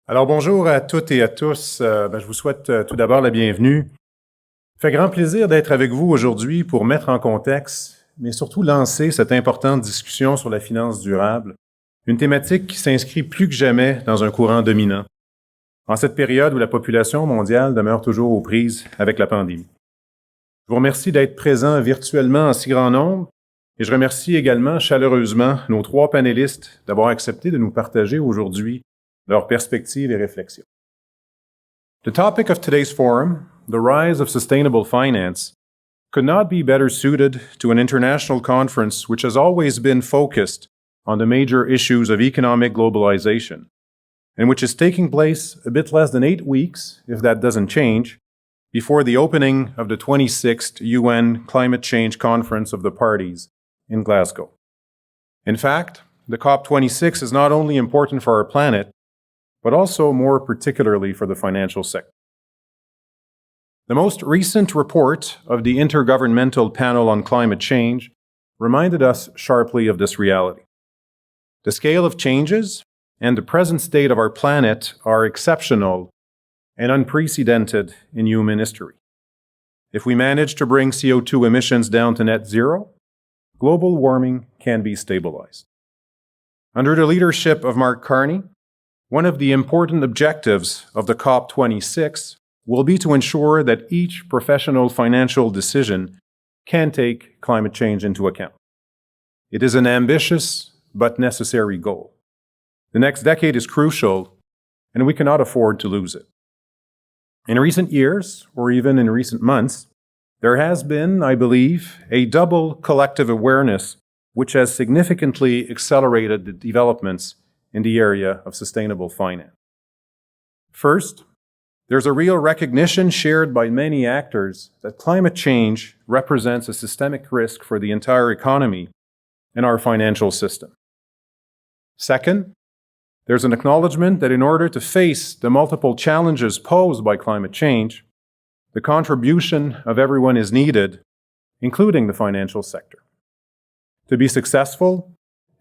Alors bonjour à toutes et à tous. Je vous souhaite tout d'abord la bienvenue. Ça fait grand plaisir d'être avec vous aujourd'hui pour mettre en contexte, mais surtout lancer cette importante discussion sur la finance durable, une thématique qui s'inscrit plus que jamais dans un courant dominant, en cette période où la population mondiale demeure toujours aux prises avec la pandémie. Je vous remercie d'être présents virtuellement en si grand nombre et je remercie également chaleureusement nos 3 panélistes d'avoir accepté de nous partager aujourd'hui leurs perspectives et réflexions. The topic of today's forum, the rise of sustainable finance, could not be better suited to an international conference which has always been focused on the major issues of economic globalization, and which is taking place a bit less than 8 weeks, if that doesn't change, before the opening of the 26th UN Climate Change Conference of the Parties in Glasgow. In fact, the COP26 is not only important for our planet, but also more particularly for the financial sector. The most recent report of the Intergovernmental Panel on Climate Change reminded us sharply of this reality. The scale of changes and the present state of our planet are exceptional and unprecedented in human history. If we manage to bring CO2 emissions down to net zero, global warming can be stabilized. Under the leadership of Mark Carney, one of the important objectives of the COP26 will be to ensure that each professional financial decision can take climate change into account. It is an ambitious but necessary goal. The next decade is crucial, and we cannot afford to lose it. In recent years, or even in recent months, there has been, I believe, a double collective awareness which has significantly accelerated the developments in the area of sustainable finance. First, there's a real recognition shared by many actors that climate change represents a systemic risk for the entire economy and our financial system. Second, there's an acknowledgement that in order to face the multiple challenges posed by climate change, the contribution of everyone is needed, including the financial sector. To be successful,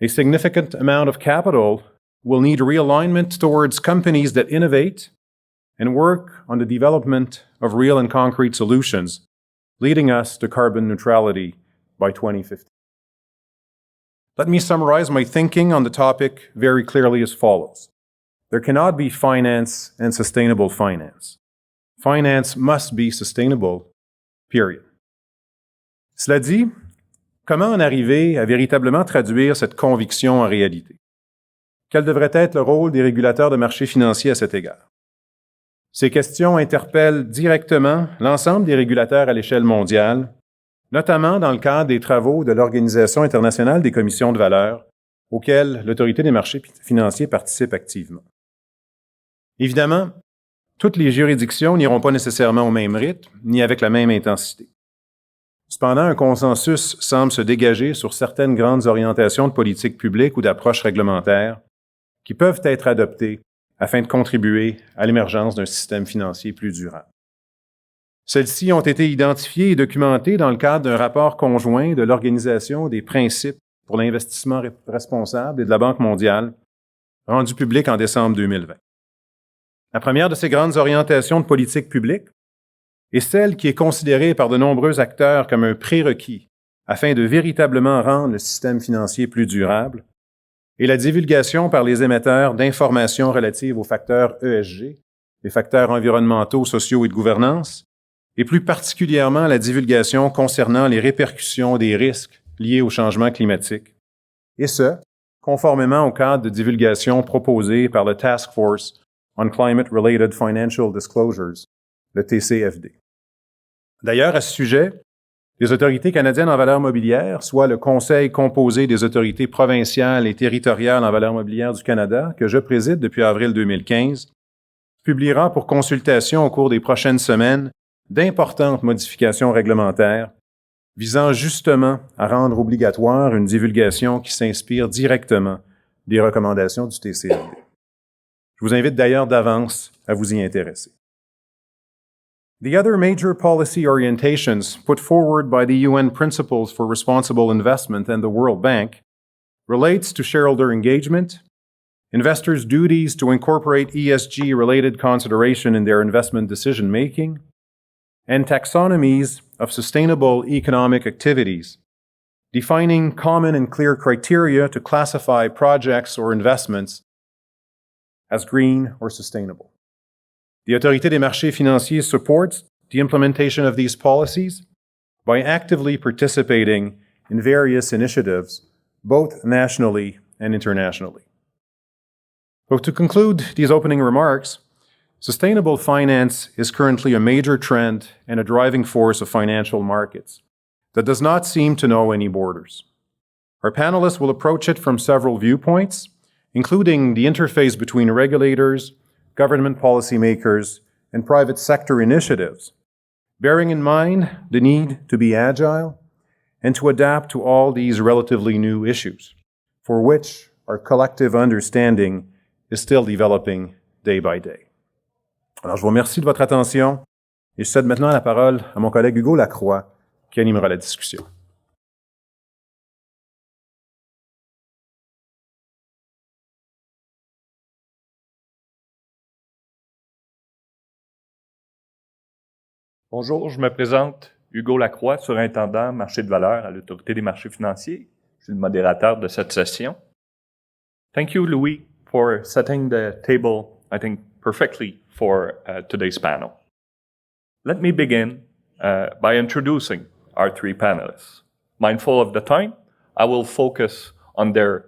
a significant amount of capital will need realignment towards companies that innovate and work on the development of real and concrete solutions, leading us to carbon neutrality by 2050. Let me summarize my thinking on the topic very clearly as follows. There cannot be finance and sustainable finance. Finance must be sustainable, period. Cela dit, comment en arriver à véritablement traduire cette conviction en réalité? Quel devrait être le rôle des régulateurs de marchés financiers à cet égard? Ces questions interpellent directement l'ensemble des régulateurs à l'échelle mondiale, notamment dans le cadre des travaux de l'Organisation internationale des commissions de valeurs, auxquels l'Autorité des marchés financiers participe activement. Évidemment, toutes les juridictions n'iront pas nécessairement au même rythme, ni avec la même intensité. Cependant, un consensus semble se dégager sur certaines grandes orientations de politique publique ou d'approches réglementaires qui peuvent être adoptées afin de contribuer à l'émergence d'un système financier plus durable. Celles-ci ont été identifiées et documentées dans le cadre d'un rapport conjoint de l'Organisation des principes pour l'investissement responsable et de la Banque mondiale, rendu public en décembre 2020. La première de ces grandes orientations de politique publique est celle qui est considérée par de nombreux acteurs comme un prérequis afin de véritablement rendre le système financier plus durable, et la divulgation par les émetteurs d'informations relatives aux facteurs ESG, les facteurs environnementaux, sociaux et de gouvernance, et plus particulièrement la divulgation concernant les répercussions des risques liés au changement climatique, et ce, conformément au cadre de divulgation proposé par le Task Force on Climate-Related Financial Disclosures, le TCFD. D'ailleurs, à ce sujet, les autorités canadiennes en valeurs mobilières, soit le Conseil composé des autorités provinciales et territoriales en valeurs mobilières du Canada, que je préside depuis avril 2015, publiera pour consultation au cours des prochaines semaines d'importantes modifications réglementaires visant justement à rendre obligatoire une divulgation qui s'inspire directement des recommandations du TCFD. Je vous invite d'ailleurs d'avance à vous y intéresser. The other major policy orientations put forward by the UN Principles for Responsible Investment and the World Bank relates to shareholder engagement, investors' duties to incorporate ESG-related consideration in their investment decision-making, and taxonomies of sustainable economic activities, defining common and clear criteria to classify projects or investments as green or sustainable. The Autorité des marchés financiers supports the implementation of these policies by actively participating in various initiatives, both nationally and internationally. So to conclude these opening remarks, sustainable finance is currently a major trend and a driving force of financial markets that does not seem to know any borders. Our panelists will approach it from several viewpoints, including the interface between regulators, government policymakers, and private sector initiatives, bearing in mind the need to be agile and to adapt to all these relatively new issues, for which our collective understanding is still developing day by day. Alors, je vous remercie de votre attention et je cède maintenant la parole à mon collègue Hugo Lacroix qui animera la discussion. Bonjour, je me présente, Hugo Lacroix, surintendant marché de valeurs à l'Autorité des marchés financiers. Je suis le modérateur de cette session. Thank you, Louis, for setting the table, I think, perfectly for today's panel. Let me begin by introducing our three panelists. Mindful of the time, I will focus on their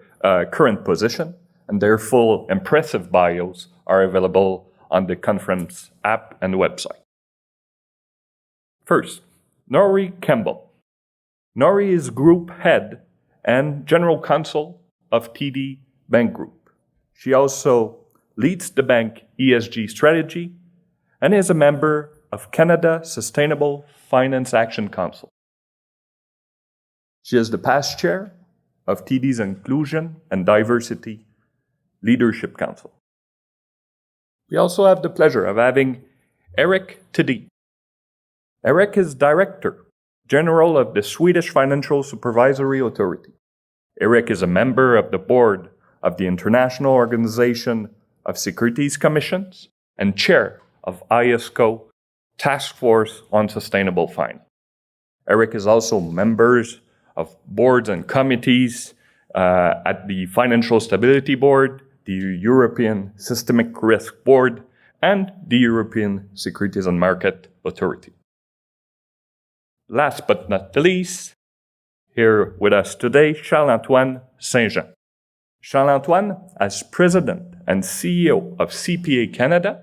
current position, and their full impressive bios are available on the conference app and website. First, Norrie Campbell. Norrie is Group Head and General Counsel of TD Bank Group. She also leads the bank ESG strategy and is a member of Canada Sustainable Finance Action Council. She is the past chair of TD's Inclusion and Diversity Leadership Council. We also have the pleasure of having Eric Tiddy. Eric is Director General of the Swedish Financial Supervisory Authority. Eric is a member of the board of the International Organization of Securities Commissions and chair of ISCO Task Force on Sustainable Finance. Eric is also members of boards and committees at the Financial Stability Board, the European Systemic Risk Board, and the European Securities and Market Authority. Last but not the least, here with us today, Charles-Antoine Saint-Jean. Charles-Antoine, as President and CEO of CPA Canada,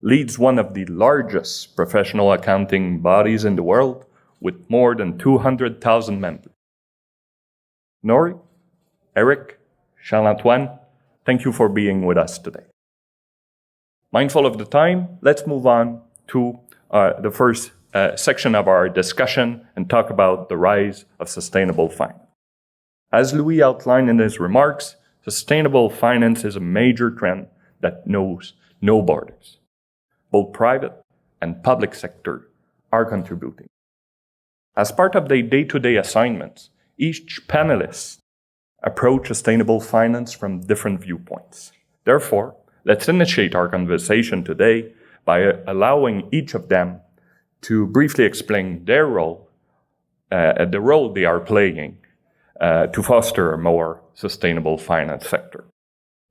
leads one of the largest professional accounting bodies in the world with more than 200,000 members. Norrie, Eric, Charles-Antoine, thank you for being with us today. Mindful of the time, let's move on to the first section of our discussion and talk about the rise of sustainable finance. As Louis outlined in his remarks, sustainable finance is a major trend that knows no borders. Both private and public sector are contributing. As part of their day-to-day assignments, each panelist approach sustainable finance from different viewpoints. Therefore, let's initiate our conversation today by allowing each of them to briefly explain their role, the role they are playing to foster a more sustainable finance sector.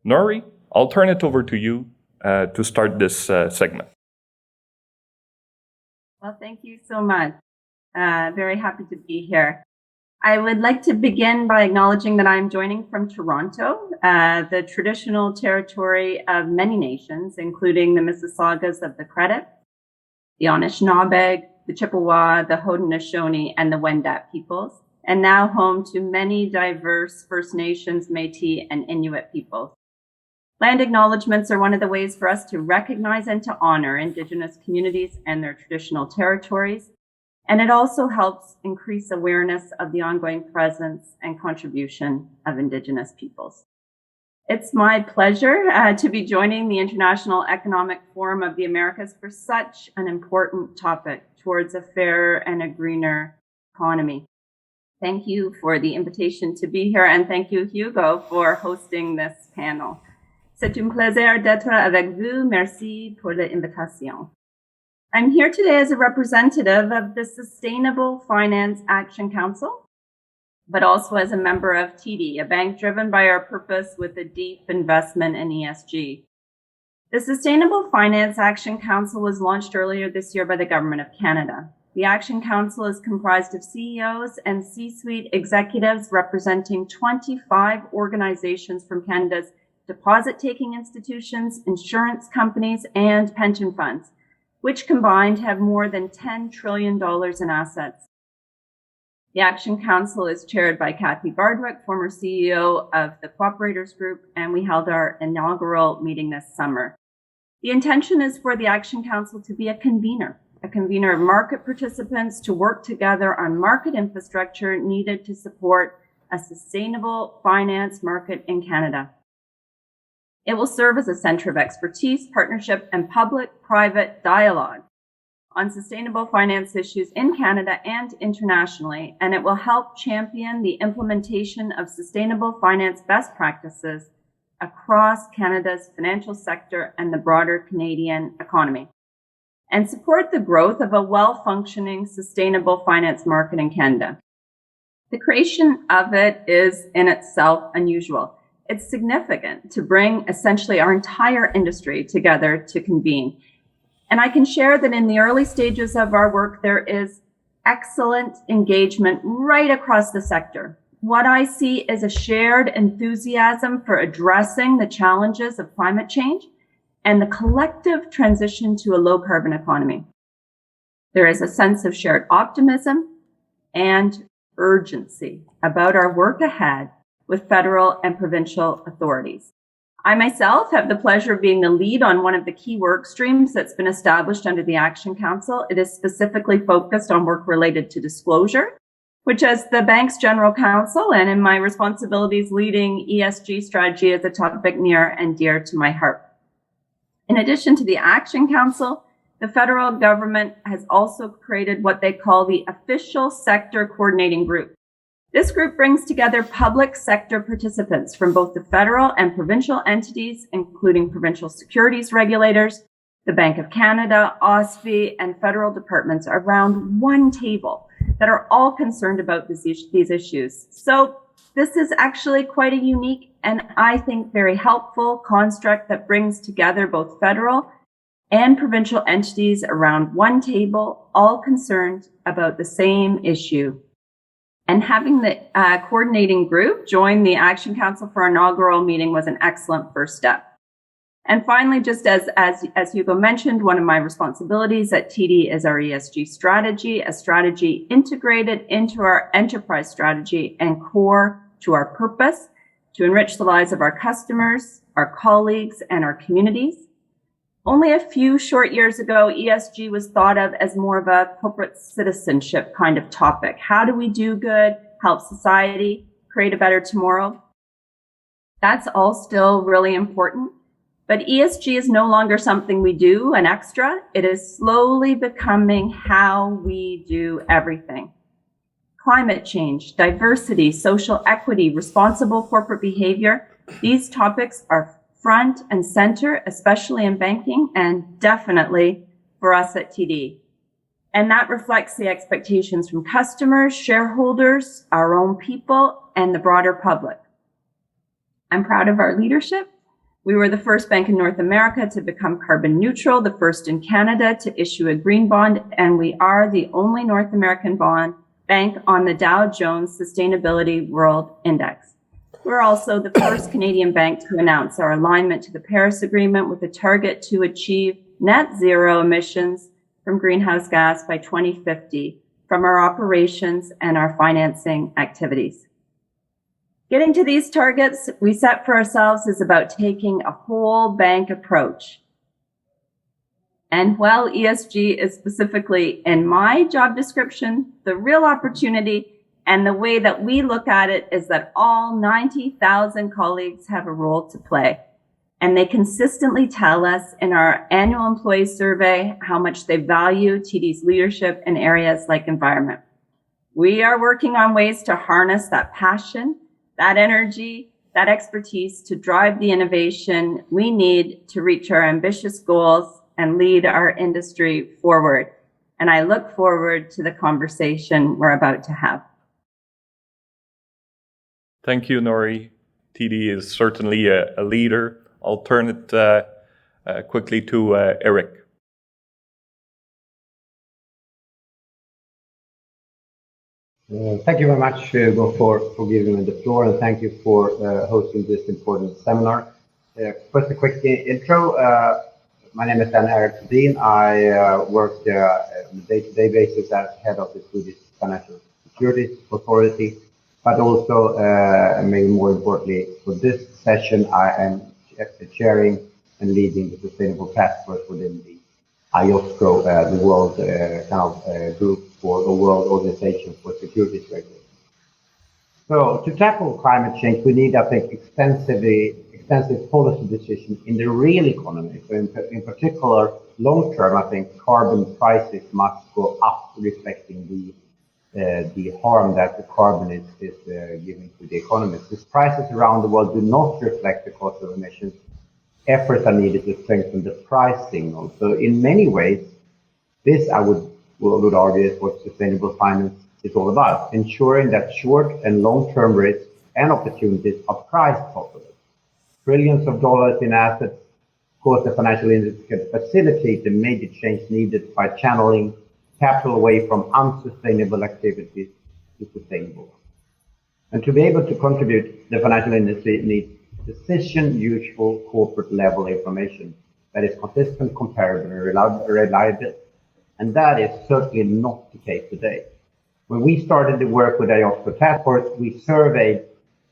Norrie, I'll turn it over to you to start this segment. Well, thank you so much. Very happy to be here. I would like to begin by acknowledging that I'm joining from Toronto, the traditional territory of many nations, including the Mississaugas of the Credit, the Anishinaabe, the Chippewa, the Haudenosaunee, and the Wendat peoples, and now home to many diverse First Nations, Métis, and Inuit peoples. Land acknowledgements are one of the ways for us to recognize and to honor Indigenous communities and their traditional territories. And it also helps increase awareness of the ongoing presence and contribution of Indigenous peoples. It's my pleasure to be joining the International Economic Forum of the Americas for such an important topic towards a fairer and a greener economy. Thank you for the invitation to be here, and thank you, Hugo, for hosting this panel. C'est un plaisir d'être avec vous. Merci pour l'invitation. I'm here today as a representative of the Sustainable Finance Action Council, but also as a member of TD, a bank driven by our purpose with a deep investment in ESG. The Sustainable Finance Action Council was launched earlier this year by the Government of Canada. The Action Council is comprised of CEOs and C-suite executives representing 25 organizations from Canada's deposit-taking institutions, insurance companies, and pension funds, which combined have more than $10 trillion in assets. The Action Council is chaired by Kathy Bardwick, former CEO of the Cooperators Group, and we held our inaugural meeting this summer. The intention is for the Action Council to be a convener of market participants to work together on market infrastructure needed to support a sustainable finance market in Canada. It will serve as a center of expertise, partnership, and public-private dialogue on sustainable finance issues in Canada and internationally, and it will help champion the implementation of sustainable finance best practices across Canada's financial sector and the broader Canadian economy, and support the growth of a well-functioning sustainable finance market in Canada. The creation of it is in itself unusual. It's significant to bring essentially our entire industry together to convene. And I can share that in the early stages of our work, there is excellent engagement right across the sector. What I see is a shared enthusiasm for addressing the challenges of climate change and the collective transition to a low-carbon economy. There is a sense of shared optimism and urgency about our work ahead with federal and provincial authorities. I myself have the pleasure of being the lead on one of the key work streams that's been established under the Action Council. It is specifically focused on work related to disclosure, which as the bank's general counsel and in my responsibilities leading ESG strategy is a topic near and dear to my heart. In addition to the Action Council, the federal government has also created what they call the Official Sector Coordinating Group. This group brings together public sector participants from both the federal and provincial entities, including provincial securities regulators, the Bank of Canada, OSFI, and federal departments around one table that are all concerned about these issues. So this is actually quite a unique and I think very helpful construct that brings together both federal and provincial entities around one table, all concerned about the same issue. And having the coordinating group join the Action Council for our inaugural meeting was an excellent first step. And finally, just as Hugo mentioned, one of my responsibilities at TD is our ESG strategy, a strategy integrated into our enterprise strategy and core to our purpose to enrich the lives of our customers, our colleagues, and our communities. Only a few short years ago, ESG was thought of as more of a corporate citizenship kind of topic. How do we do good, help society, create a better tomorrow? That's all still really important. But ESG is no longer something we do, an extra. It is slowly becoming how we do everything. Climate change, diversity, social equity, responsible corporate behavior, these topics are front and center, especially in banking and definitely for us at TD. And that reflects the expectations from customers, shareholders, our own people, and the broader public. I'm proud of our leadership. We were the first bank in North America to become carbon neutral, the first in Canada to issue a green bond, and we are the only North American bank on the Dow Jones Sustainability World Index. We're also the first Canadian bank to announce our alignment to the Paris Agreement with a target to achieve net zero emissions from greenhouse gas by 2050 from our operations and our financing activities. Getting to these targets we set for ourselves is about taking a whole bank approach. And while ESG is specifically in my job description, the real opportunity and the way that we look at it is that all 90,000 colleagues have a role to play. And they consistently tell us in our annual employee survey how much they value TD's leadership in areas like environment. We are working on ways to harness that passion, that energy, that expertise to drive the innovation we need to reach our ambitious goals and lead our industry forward. And I look forward to the conversation we're about to have. Thank you, Nori. TD is certainly a leader. I'll turn it quickly to Eric. Thank you very much, Hugo, for giving me the floor, and thank you for hosting this important seminar. First, a quick intro. My name is Eric Dean. I work on a day-to-day basis as head of the Swedish Financial Securities Authority, but also, maybe more importantly, for this session, I am chairing and leading the Sustainable Task Force within the IOSCO, the world group for the World Organization for Securities Regulation. So to tackle climate change, we need, I think, extensive policy decisions in the real economy. So in particular, long term, I think carbon prices must go up, reflecting the harm that the carbon is giving to the economy. Since prices around the world do not reflect the cost of emissions, efforts are needed to strengthen the price signal. So in many ways, this I would argue is what sustainable finance is all about, ensuring that short and long-term risks and opportunities are priced properly. Trillions of dollars in assets, of course, the financial industry can facilitate the major change needed by channeling capital away from unsustainable activities to sustainable ones. And to be able to contribute, the financial industry needs decision-useful corporate-level information that is consistent, comparable, and reliable. And that is certainly not the case today. When we started the work with IOSCO Task Force, we surveyed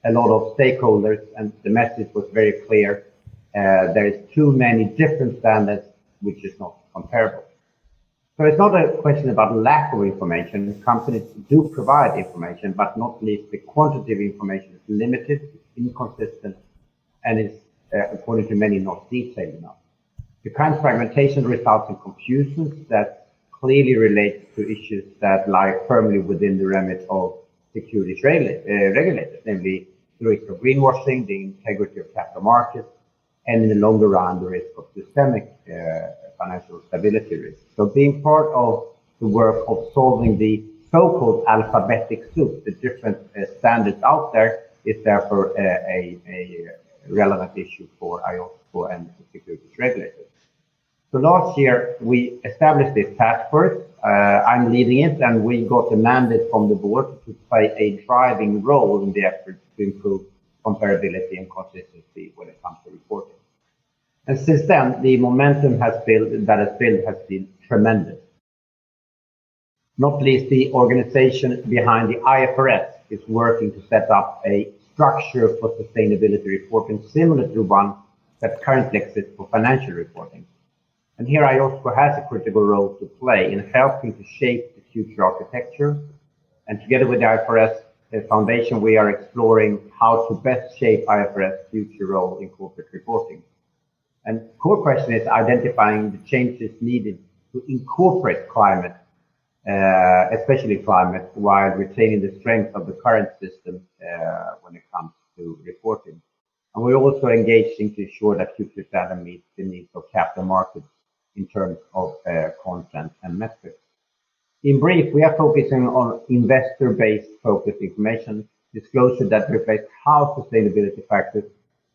a lot of stakeholders, and the message was very clear. There is too many different standards, which is not comparable. So it's not a question about lack of information. Companies do provide information, but not least the quantity of information is limited, inconsistent, and is, according to many, not detailed enough. The current fragmentation results in confusions that clearly relate to issues that lie firmly within the remit of securities regulators, namely the risk of greenwashing, the integrity of capital markets, and in the longer run, the risk of systemic financial stability risk. So being part of the work of solving the so-called alphabetic soup, the different standards out there, is therefore a relevant issue for IOSCO and the securities regulators. So last year, we established this task force. I'm leading it, and we got a mandate from the board to play a driving role in the effort to improve comparability and consistency when it comes to reporting. And since then, the momentum has been tremendous. Not least, the organization behind the IIFRS is working to set up a structure for sustainability reporting similar to the one that currently exists for financial reporting. And here IOSCO has a critical role to play in helping to shape the future architecture. And together with the IIFRS Foundation, we are exploring how to best shape IIFRS' future role in corporate reporting. And the core question is identifying the changes needed to incorporate climate, especially climate, while retaining the strength of the current system when it comes to reporting. And we're also engaging to ensure that future standard meets the needs of capital markets in terms of content and metrics. In brief, we are focusing on investor-based focused information, disclosure that reflects how sustainability factors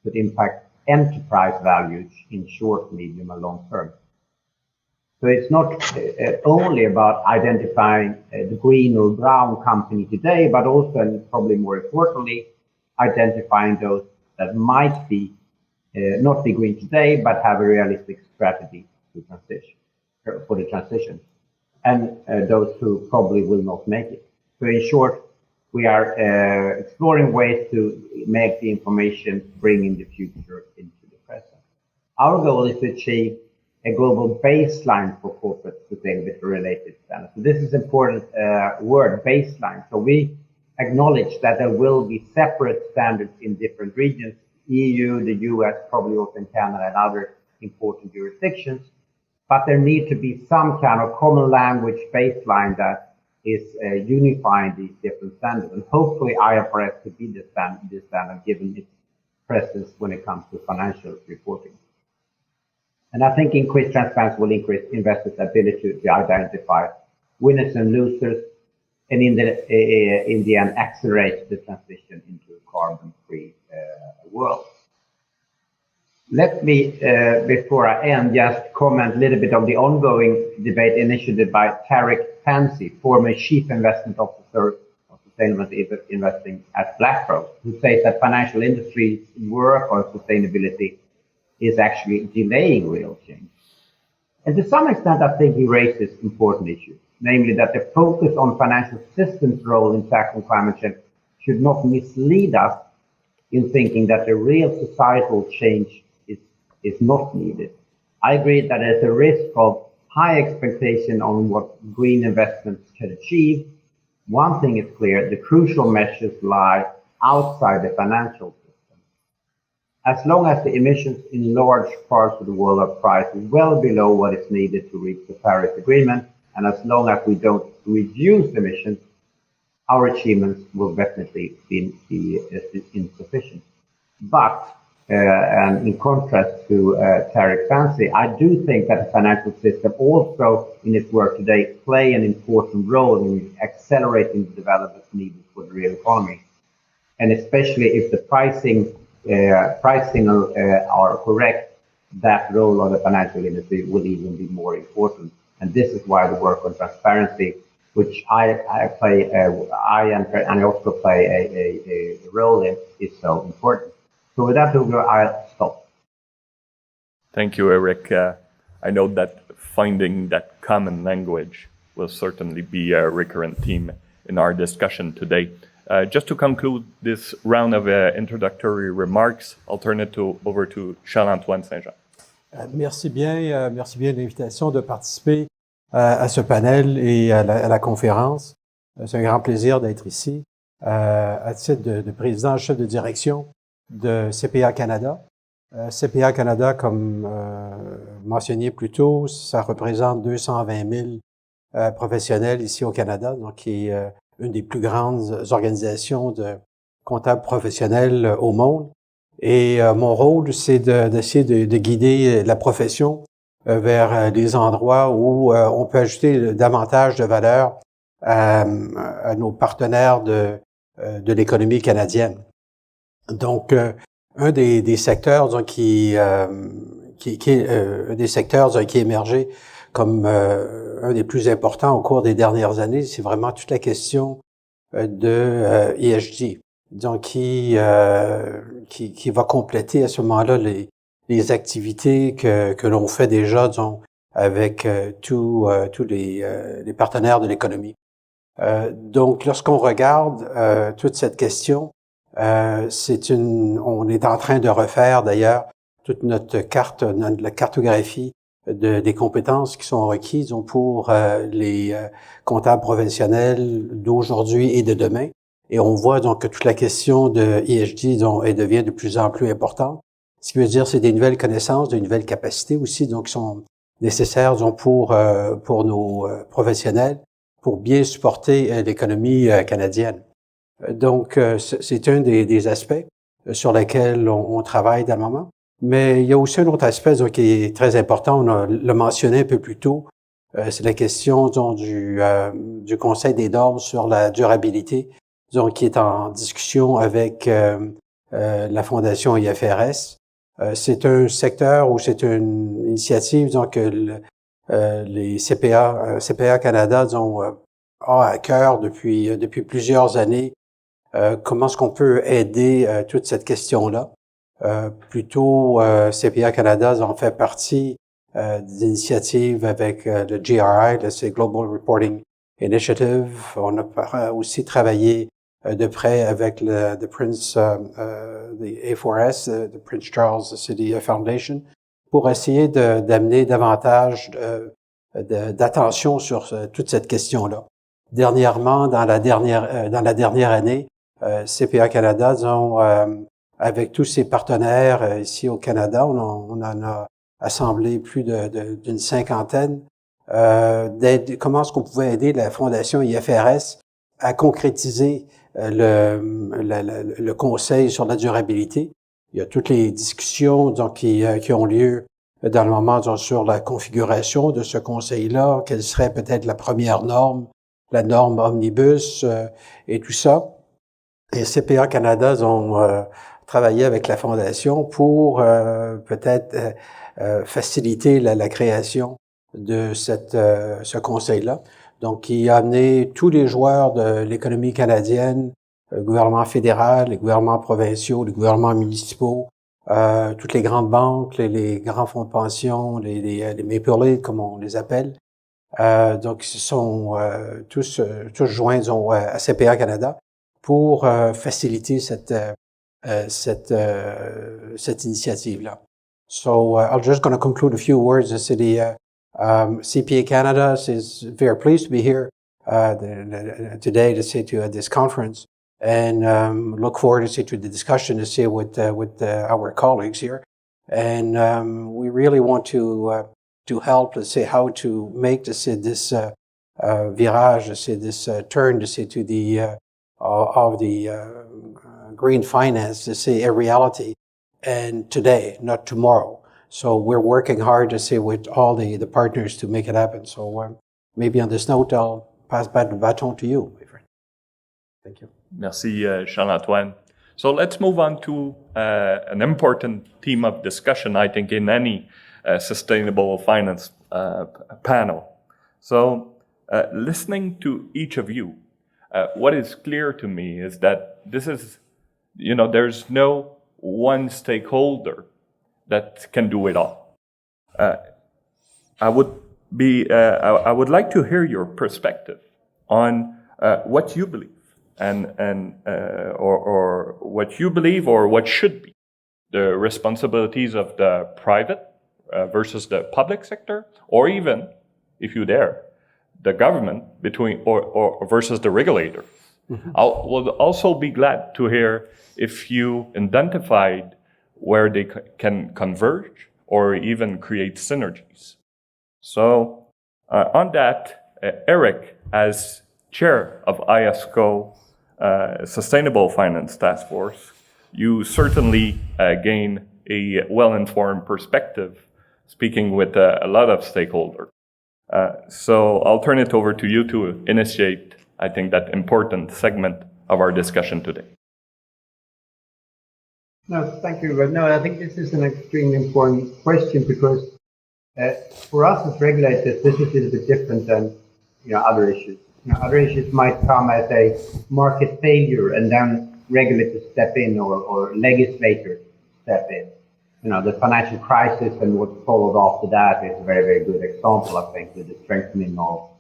could impact enterprise values in short, medium, and long term. So it's not only about identifying the green or brown company today, but also, and probably more importantly, identifying those that might be not be green today, but have a realistic strategy to transition for the transition, and those who probably will not make it. So in short, we are exploring ways to make the information bringing the future into the present. Our goal is to achieve a global baseline for corporate sustainability-related standards. So this is important word, baseline. So we acknowledge that there will be separate standards in different regions, EU, the US, probably also in Canada and other important jurisdictions, but there need to be some kind of common language baseline that is unifying these different standards. And hopefully IIFRS could be the standard given its presence when it comes to financial reporting. And I think increased transparency will increase investors' ability to identify winners and losers, and in the end, accelerate the transition into a carbon-free world. Let me, before I end, just comment a little bit on the ongoing debate initiated by Tariq Fancy, former Chief Investment Officer of Sustainable Investing at BlackRock, who says that financial industry's work on sustainability is actually delaying real change. And to some extent, I think he raises important issues, namely that the focus on financial systems' role in tackling climate change should not mislead us in thinking that the real societal change is not needed. I agree that there's a risk of high expectation on what green investments can achieve. One thing is clear, the crucial measures lie outside the financial system. As long as the emissions in large parts of the world are priced well below what is needed to reach the Paris Agreement, and as long as we don't reduce emissions, our achievements will definitely be insufficient. But and in contrast to Tariq Fancy, I do think that the financial system also in its work today play an important role in accelerating the development needed for the real economy. And especially if the pricing are correct, that role of the financial industry will even be more important. And this is why the work on transparency, which I also play a role in, is so important. So with that, I'll stop. Thank you, Eric. I know that finding that common language will certainly be a recurrent theme in our discussion today. Just to conclude this round of introductory remarks, I'll turn it over to Charles-Antoine Saint-Jean. Merci bien de l'invitation de participer à ce panel et à la conférence. C'est un grand plaisir d'être ici à titre de président chef de direction de CPA Canada. CPA Canada, comme mentionné plus tôt, ça représente 220 000 professionnels ici au Canada, donc qui est une des plus grandes organisations de comptables professionnels au monde. Et mon rôle, c'est d'essayer de guider la profession vers les endroits où on peut ajouter davantage de valeur à nos partenaires de l'économie canadienne. Donc, un des secteurs donc, qui est émergé comme un des plus importants au cours des dernières années, c'est vraiment toute la question de ESG, donc qui va compléter à ce moment-là les activités que l'on fait déjà donc, avec tous les partenaires de l'économie. Donc, lorsqu'on regarde toute cette question, on est en train de refaire d'ailleurs toute notre la cartographie des compétences qui sont requises pour les comptables professionnels d'aujourd'hui et de demain. Et on voit donc que toute la question de ESG donc, elle devient de plus en plus importante. Ce qui veut dire c'est des nouvelles connaissances, des nouvelles capacités aussi donc qui sont nécessaires donc, pour nos professionnels pour bien supporter l'économie canadienne. Donc, c'est un des aspects sur lesquels on travaille dans le moment. Mais il y a aussi un autre aspect donc, qui est très important, on l'a mentionné un peu plus tôt, c'est la question donc, du Conseil des normes sur la durabilité, donc, qui est en discussion avec la Fondation IIFRS. C'est un secteur où c'est une initiative donc, les CPA Canada donc, a à cœur depuis plusieurs années. Comment est-ce qu'on peut aider toute cette question-là? Plutôt, CPA Canada en fait partie d'initiatives avec le GRI, c'est Global Reporting Initiative. On a aussi travaillé de près avec the IIFRS, the Prince Charles City Foundation, pour essayer d'amener davantage d'attention sur toute cette question-là. Dernièrement, dans la dernière année, CPA Canada, disons, avec tous ses partenaires ici au Canada, on en a assemblé plus d'une cinquantaine, comment est-ce qu'on pouvait aider la Fondation IIFRS à concrétiser le Conseil sur la durabilité. Il y a toutes les discussions donc, qui ont lieu dans le moment donc, sur la configuration de ce Conseil-là, quelle serait peut-être la première norme, la norme omnibus et tout ça. Et CPA Canada ont travaillé avec la Fondation pour peut-être faciliter la création de ce Conseil-là. Donc, qui a amené tous les joueurs de l'économie canadienne, le gouvernement fédéral, les gouvernements provinciaux, les gouvernements municipaux, toutes les grandes banques, les grands fonds de pension, les Maple Leaf, comme on les appelle. Donc, ils sont tous joints à CPA Canada pour faciliter cette initiative-là. So, I'm just going to conclude a few words. CPA Canada is very pleased to be here today to say to this conference, and look forward to the discussion to see with our colleagues here. And we really want to help to see how to make this virage, this turn to the of the green finance to see a reality, and today, not tomorrow. So we're working hard to see with all the partners to make it happen. So maybe on this note, I'll pass back the baton to you, my friend. Thank you. Merci, Charles-Antoine. So let's move on to an important theme of discussion, I think, in any sustainable finance panel. So listening to each of you, what is clear to me is that this is, there's no one stakeholder that can do it all. I would like to hear your perspective on what you believe or what you believe or what should be the responsibilities of the private versus the public sector, or even, if you dare, the government or versus the regulator. Mm-hmm. I would also be glad to hear if you identified where they can converge or even create synergies. So on that, Eric, as chair of IESCO Sustainable Finance Task Force, you certainly gain a well-informed perspective speaking with a lot of stakeholders. So I'll turn it over to you to initiate, I think, that important segment of our discussion today. No, thank you. But no, I think this is an extremely important question because for us as regulators, this is a little bit different than other issues. Other issues might come as a market failure and then regulators step in or legislators step in. The financial crisis and what followed after that is a very, very good example, I think, with the strengthening of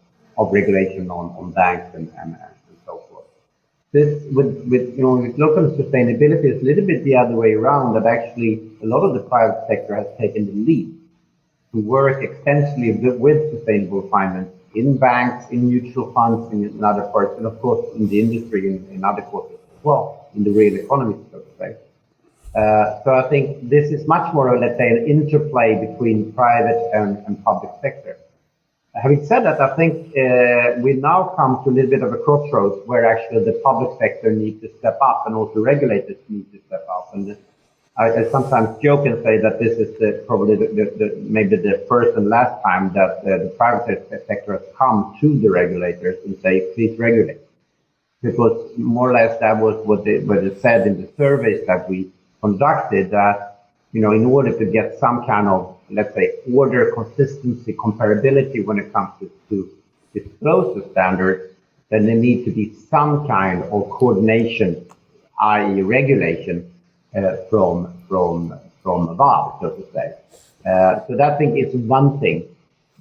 regulation on banks and so forth. This with local sustainability is a little bit the other way around, that actually a lot of the private sector has taken the lead to work extensively with sustainable finance in banks, in mutual funds, in other parts, and of course in the industry, in other quarters as well, in the real economy, so to say. So I think this is much more, let's say, an interplay between private and public sector. Having said that, I think we now come to a little bit of a crossroads where actually the public sector needs to step up and also regulators need to step up. And I sometimes joke and say that this is probably maybe the first and last time that the private sector has come to the regulators and say, please regulate. Because more or less that was what they said in the surveys that we conducted, that, in order to get some kind of, let's say, order, consistency, comparability when it comes to disclosure standards, then there needs to be some kind of coordination, i.e. regulation, from above, so to say. So that thing is one thing.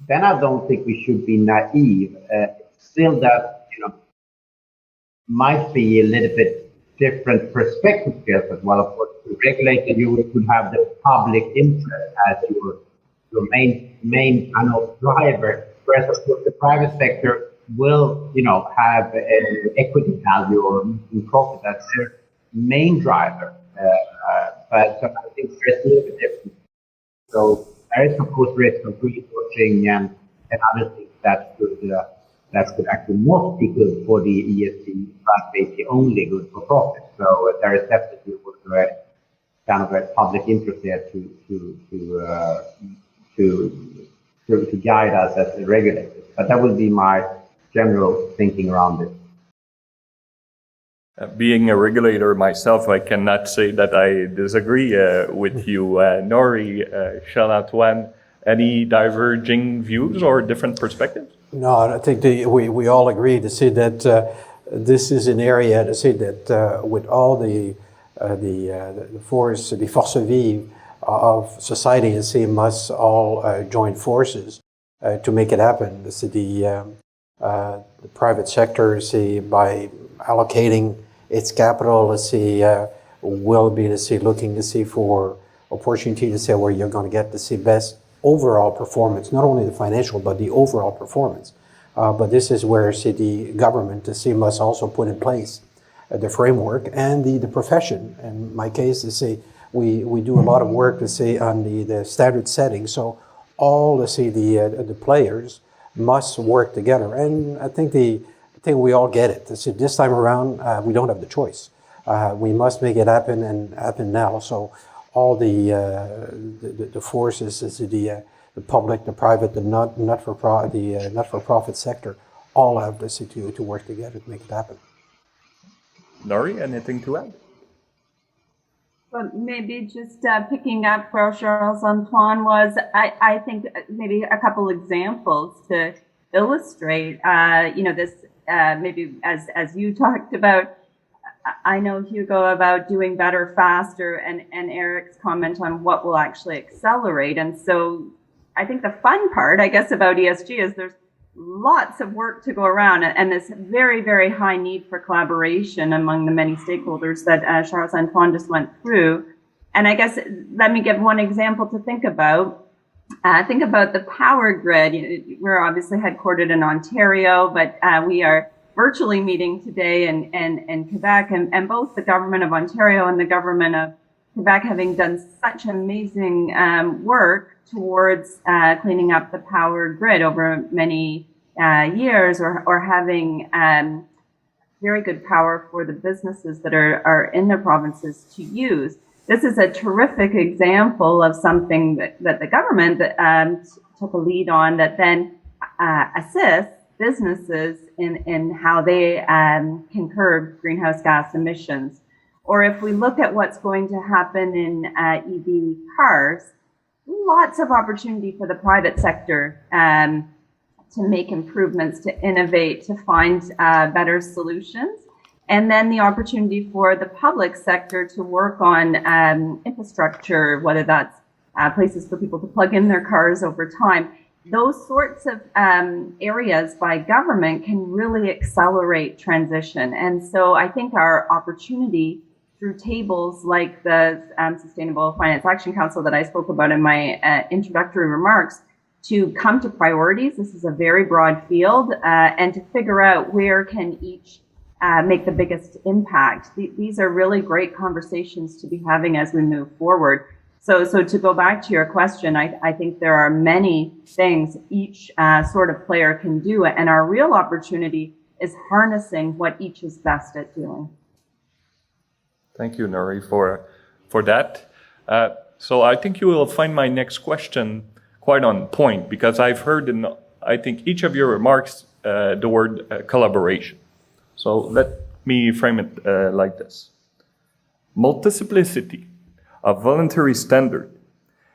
Then I don't think we should be naive. Still that, might be a little bit different perspective here as well. Of course, to regulate it, you would have the public interest as your main kind of driver, whereas of course the private sector will, have equity value or profit as their main driver. But so I think there's a little bit different. So there is of course risk of greenwashing and other things that could actually not be good for the ESG, but basically only good for profit. So there is definitely also a kind of a public interest there to guide us as regulators. But that would be my general thinking around it. Being a regulator myself, I cannot say that I disagree with you, Nori, Charles-Antoine. Any diverging views or different perspectives? No, I think we all agree to say that this is an area to say that with all the forces vives of society, and say must all join forces to make it happen. The private sector, say by allocating its capital, will be looking to see for opportunity to say where you're going to get the best overall performance, not only the financial but the overall performance. But this is where the government must also put in place the framework and the profession. In my case, we do a lot of work on the standard setting. So all the players must work together, and I think we all get it. This time around, we don't have the choice. We must make it happen and happen now. So all the forces, the public, the private, the not-for-profit sector, all have to work together to make it happen. Nori, anything to add? Well, maybe just picking up where Charles-Antoine was, I think maybe a couple examples to illustrate, this, maybe as you talked about. I know, Hugo, about doing better faster, and Eric's comment on what will actually accelerate. And so I think the fun part, I guess, about ESG is there's lots of work to go around, and this very, very high need for collaboration among the many stakeholders that Charles-Antoine just went through. And I guess, let me give one example to think about. Think about the power grid. We're obviously headquartered in Ontario, but we are virtually meeting today in Quebec, and both the government of Ontario and the government of Quebec having done such amazing work towards cleaning up the power grid over many years, or having very good power for the businesses that are in their provinces to use. This is a terrific example of something that the government took a lead on, that then assists businesses in how they can curb greenhouse gas emissions. Or if we look at what's going to happen in EV cars, lots of opportunity for the private sector to make improvements, to innovate, to find better solutions. And then the opportunity for the public sector to work on infrastructure, whether that's places for people to plug in their cars over time. Those sorts of areas by government can really accelerate transition. And so I think our opportunity through tables like the Sustainable Finance Action Council that I spoke about in my introductory remarks, to come to priorities. This is a very broad field, and to figure out where can each make the biggest impact. These are really great conversations to be having as we move forward. So to go back to your question, I think there are many things each sort of player can do, and our real opportunity is harnessing what each is best at doing. Thank you, Nori, for that. So I think you will find my next question quite on point, because I've heard in, I think, each of your remarks the word collaboration. So let me frame it like this. Multiplicity of voluntary standard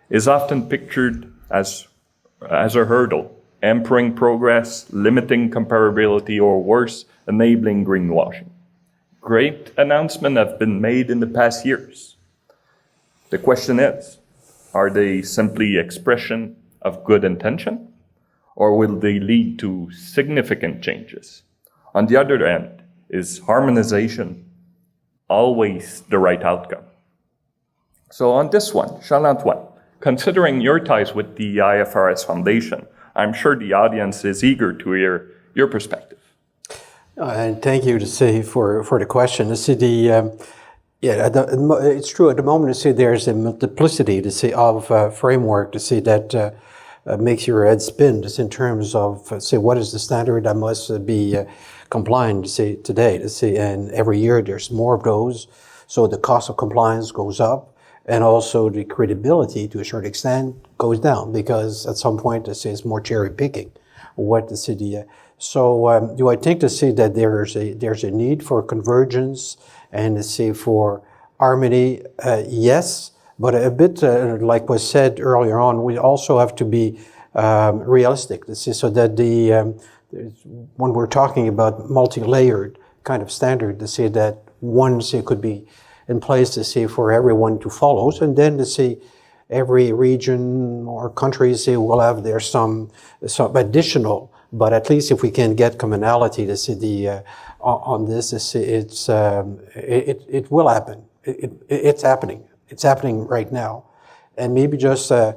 is often pictured as a hurdle, hampering progress, limiting comparability, or worse, enabling greenwashing. Great announcements have been made in the past years. The question is, are they simply expression of good intention, or will they lead to significant changes? On the other hand, is harmonization always the right outcome? So on this one, Charles-Antoine, considering your ties with the IIFRS Foundation, I'm sure the audience is eager to hear your perspective. And thank you for the question. It's true at the moment there's a multiplicity of framework that makes your head spin in terms of what is the standard that must be compliant today and every year there's more of those, so the cost of compliance goes up and also the credibility to a certain extent goes down because at some point it's more cherry picking what the city. So do I think that there's a need for convergence and for harmony? Yes, but a bit like was said earlier on, we also have to be realistic. So that when we're talking about multi-layered kind of standard, that one could be in place for everyone to follow, and then every region or country will have some additional. But at least if we can get commonality on this, it will happen. It's happening. It's happening right now. And maybe just a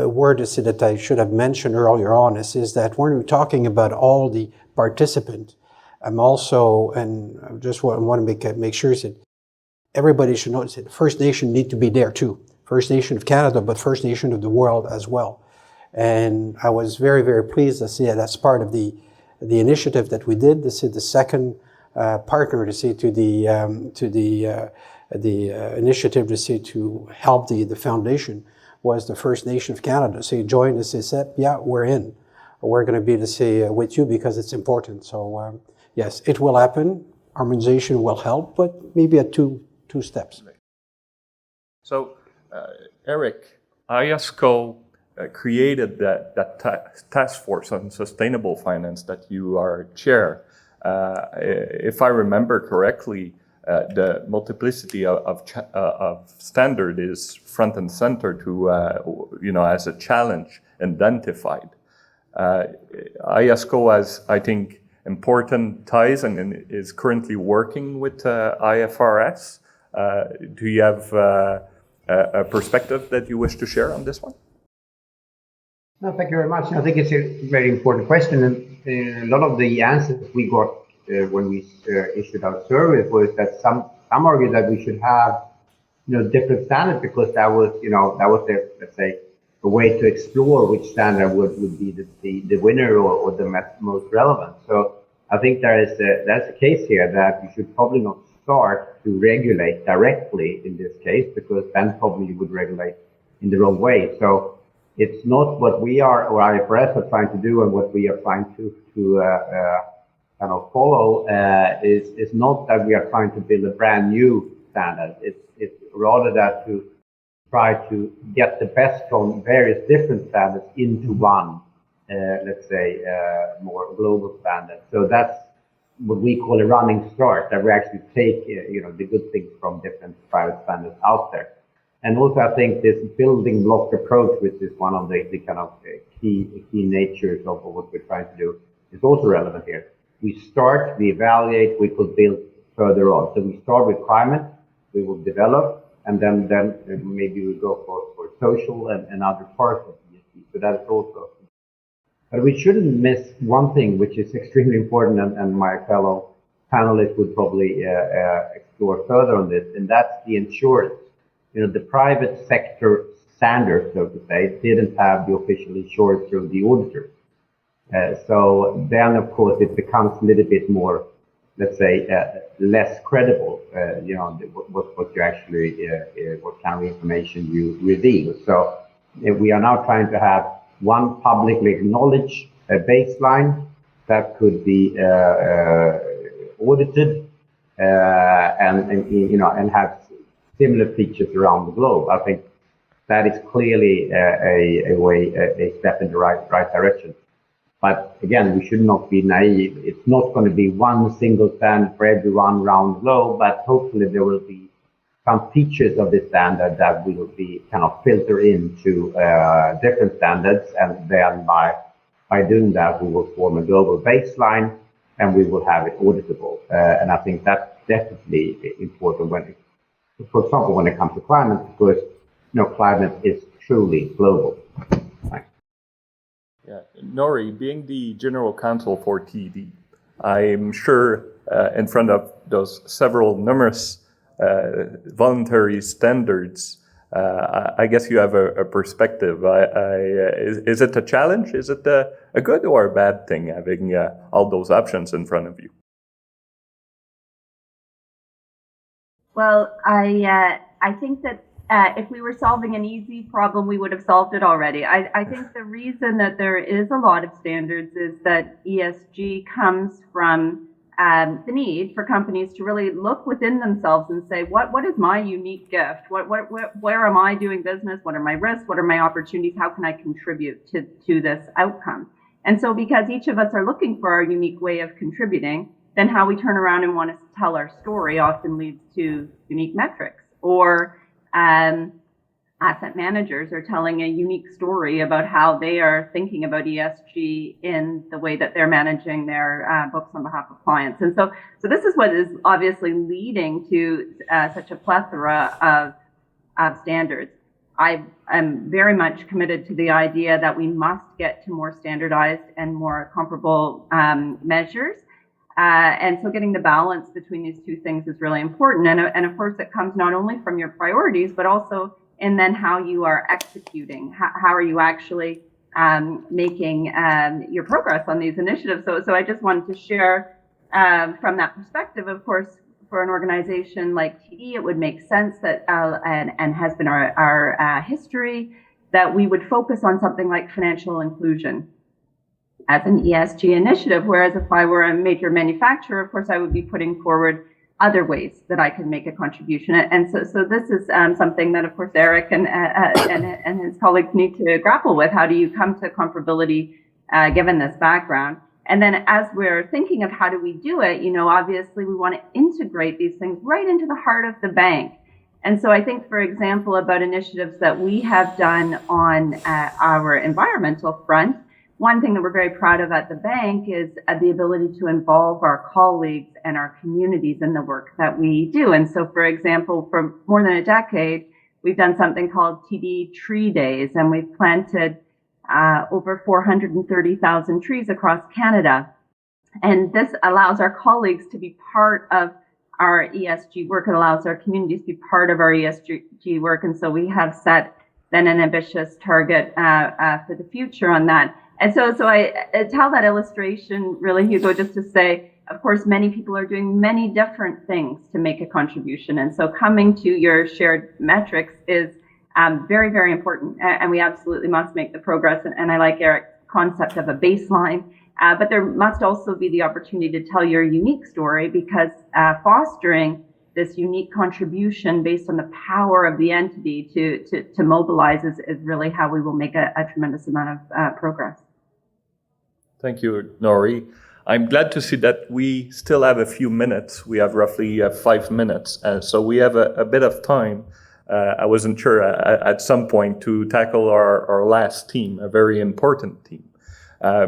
word that I should have mentioned earlier on is that when we're talking about all the participants, I'm also, and I just want to make sure that everybody should know that First Nation need to be there too. First Nation of Canada, but First Nation of the world as well. And I was very, very pleased to see that that's part of the initiative that we did. This is the second partner to the initiative to help the foundation was the First Nation of Canada. So you joined us, they said, yeah, we're in. We're going to be with you because it's important. So yes, it will happen. Harmonization will help, but maybe at two steps. So Eric, IESCO created that task force on sustainable finance that you are chair. If I remember correctly, the multiplicity of standard is front and center to as a challenge identified. IESCO has, I think, important ties and is currently working with IFRS. Do you have a perspective that you wish to share on this one? No, thank you very much. I think it's a very important question, and a lot of the answers we got when we issued our survey was that some argue that we should have different standards because that was the, let's say, a way to explore which standard would be the winner or the most relevant. So I think that's a case here that you should probably not start to regulate directly in this case, because then probably you would regulate in the wrong way. So it's not what we or IFRS are trying to do, and what we are trying to kind of follow is not that we are trying to build a brand new standard. It's rather that to try to get the best from various different standards into one, let's say, more global standard. So that's what we call a running start, that we actually take the good things from different private standards out there. And also, I think this building block approach, which is one of the kind of key natures of what we're trying to do, is also relevant here. We start, we evaluate, we could build further on. So we start with climate, we will develop, and then maybe we go for social and other parts of ESG. So that is also. But we shouldn't miss one thing, which is extremely important, and my fellow panelists would probably explore further on this, and that's the insurance. The private sector standard, so to say, didn't have the official insurance through the auditor. So then, of course, it becomes a little bit more, let's say, less credible, what you actually, what kind of information you reveal. So we are now trying to have one publicly acknowledged baseline that could be audited and have similar features around the globe. I think that is clearly a step in the right direction. But again, we should not be naive. It's not going to be one single standard for everyone around the globe, but hopefully there will be some features of this standard that will be kind of filter into different standards, and then by doing that, we will form a global baseline and we will have it auditable. And I think that's definitely important for example, when it comes to climate, because climate is truly global. Thanks. Yeah, Nori, being the general counsel for TD, I'm sure in front of those numerous voluntary standards, I guess you have a perspective. Is it a challenge? Is it a good or a bad thing having all those options in front of you? Well, I think that if we were solving an easy problem, we would have solved it already. I think the reason that there is a lot of standards is that ESG comes from the need for companies to really look within themselves and say, what is my unique gift? Where am I doing business? What are my risks? What are my opportunities? How can I contribute to this outcome? And so because each of us are looking for our unique way of contributing, then how we turn around and want to tell our story often leads to unique metrics. Or asset managers are telling a unique story about how they are thinking about ESG in the way that they're managing their books on behalf of clients. And so this is what is obviously leading to such a plethora of standards. I am very much committed to the idea that we must get to more standardized and more comparable measures. And so getting the balance between these two things is really important. And of course, it comes not only from your priorities, but also in then how you are executing. How are you actually making your progress on these initiatives? So I just wanted to share from that perspective. Of course, for an organization like TD, it would make sense that, and has been our history, that we would focus on something like financial inclusion as an ESG initiative, whereas if I were a major manufacturer, of course, I would be putting forward other ways that I can make a contribution. And so this is something that, of course, Eric and his colleagues need to grapple with. How do you come to comparability given this background? And then as we're thinking of how do we do it, obviously we want to integrate these things right into the heart of the bank. And so I think, for example, about initiatives that we have done on our environmental front, one thing that we're very proud of at the bank is the ability to involve our colleagues and our communities in the work that we do. And so, for example, for more than a decade, we've done something called TD Tree Days, and we've planted over 430,000 trees across Canada. And this allows our colleagues to be part of our ESG work. It allows our communities to be part of our ESG work. And so we have set then an ambitious target for the future on that. And so I tell that illustration really, Hugo, just to say, of course, many people are doing many different things to make a contribution. And so coming to your shared metrics is very, very important. And we absolutely must make the progress. And I like Eric's concept of a baseline. But there must also be the opportunity to tell your unique story, because fostering this unique contribution based on the power of the entity to mobilize is really how we will make a tremendous amount of progress. Thank you, Nori. I'm glad to see that we still have a few minutes. We have roughly 5 minutes, so we have a bit of time. I wasn't sure at some point to tackle our last theme, a very important theme,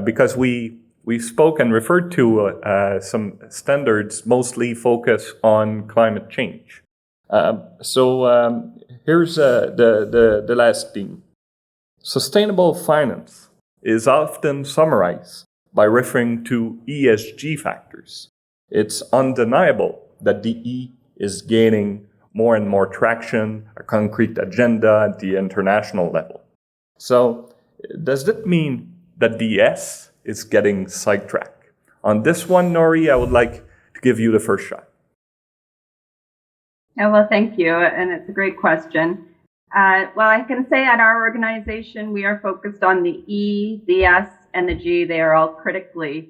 because we spoke and referred to some standards mostly focus on climate change. So here's the last theme. Sustainable finance is often summarized by referring to ESG factors. It's undeniable that the E is gaining more and more traction, a concrete agenda at the international level. So does that mean that the S is getting sidetracked? On this one, Nori, I would like to give you the first shot. Yeah, well, thank you. And it's a great question. Well, I can say at our organization, we are focused on the E, the S, and the G. They are all critically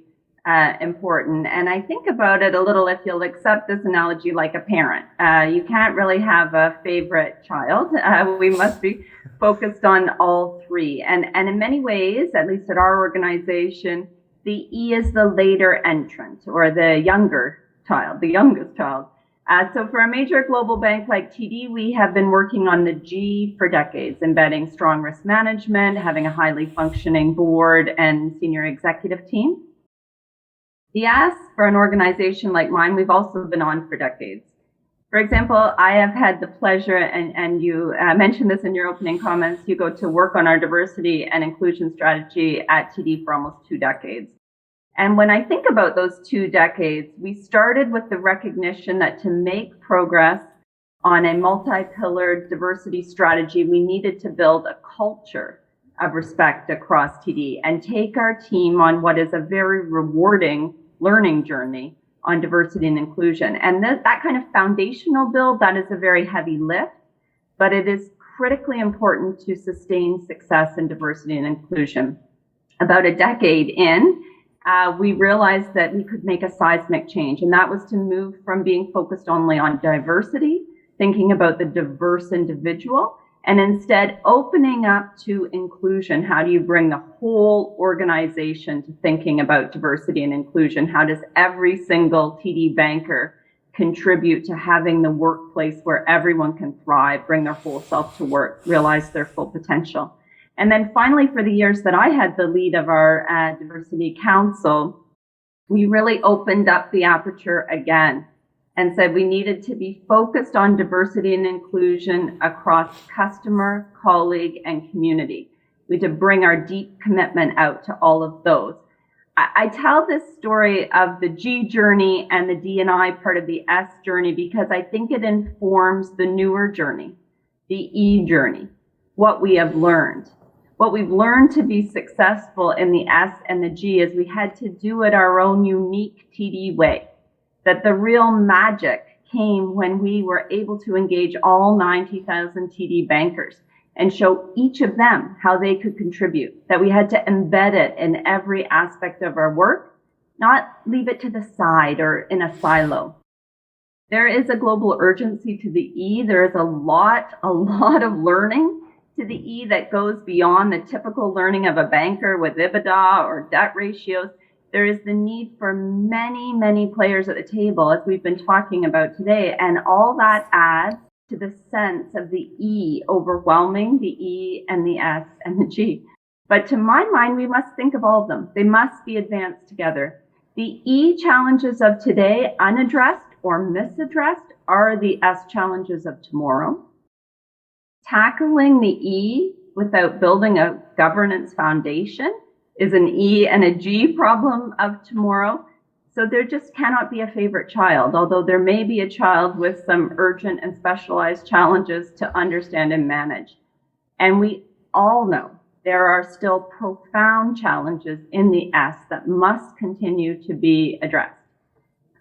important. And I think about it a little, if you'll accept this analogy, like a parent. You can't really have a favorite child. We must be focused on all three. And in many ways, at least at our organization, the E is the later entrant, or the younger child, the youngest child. So for a major global bank like TD, we have been working on the G for decades, embedding strong risk management, having a highly functioning board and senior executive team. The S for an organization like mine, we've also been on for decades. For example, I have had the pleasure, and you mentioned this in your opening comments, Hugo, to work on our diversity and inclusion strategy at TD for almost 2 decades. And when I think about those 2 decades, we started with the recognition that to make progress on a multi-pillared diversity strategy, we needed to build a culture of respect across TD and take our team on what is a very rewarding learning journey on diversity and inclusion. And that kind of foundational build, that is a very heavy lift, but it is critically important to sustain success in diversity and inclusion. About a decade in, we realized that we could make a seismic change, and that was to move from being focused only on diversity, thinking about the diverse individual, and instead opening up to inclusion. How do you bring the whole organization to thinking about diversity and inclusion? How does every single TD banker contribute to having the workplace where everyone can thrive, bring their whole self to work, realize their full potential? And then finally, for the years that I had the lead of our Diversity Council, we really opened up the aperture again and said we needed to be focused on diversity and inclusion across customer, colleague, and community. We had to bring our deep commitment out to all of those. I tell this story of the G journey and the D&I part of the S journey because I think it informs the newer journey, the E journey, what we have learned. What we've learned to be successful in the S and the G is we had to do it our own unique TD way. That the real magic came when we were able to engage all 90,000 TD bankers and show each of them how they could contribute, that we had to embed it in every aspect of our work, not leave it to the side or in a silo. There is a global urgency to the E. There is a lot of learning to the E that goes beyond the typical learning of a banker with EBITDA or debt ratios. There is the need for many, many players at the table, as we've been talking about today, and all that adds to the sense of the E overwhelming the E and the S and the G. But to my mind, we must think of all of them. They must be advanced together. The E challenges of today, unaddressed or misaddressed, are the S challenges of tomorrow. Tackling the E without building a governance foundation is an E and a G problem of tomorrow. So there just cannot be a favorite child, although there may be a child with some urgent and specialized challenges to understand and manage. And we all know there are still profound challenges in the S that must continue to be addressed.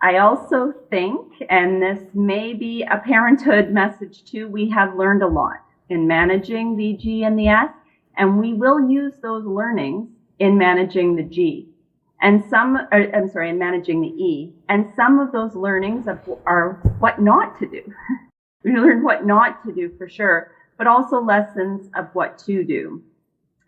I also think, and this may be a parenthood message too, we have learned a lot in managing the G and the S, and we will use those learnings in managing the G. And in managing the E. And some of those learnings are what not to do. We learned what not to do for sure, but also lessons of what to do.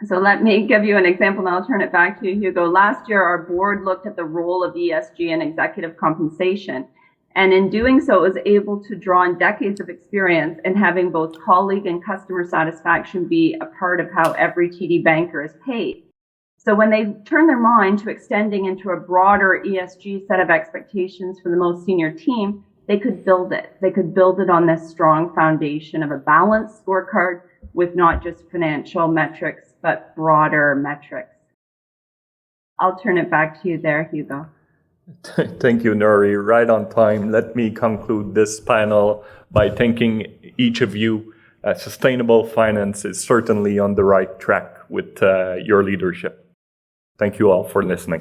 So let me give you an example, and I'll turn it back to you, Hugo. Last year, our board looked at the role of ESG in executive compensation. And in doing so, it was able to draw on decades of experience in having both colleague and customer satisfaction be a part of how every TD banker is paid. So when they turned their mind to extending into a broader ESG set of expectations for the most senior team, they could build it. They could build it on this strong foundation of a balanced scorecard with not just financial metrics, but broader metrics. I'll turn it back to you there, Hugo. Thank you, Nuri. Right on time. Let me conclude this panel by thanking each of you. Sustainable finance is certainly on the right track with your leadership. Thank you all for listening.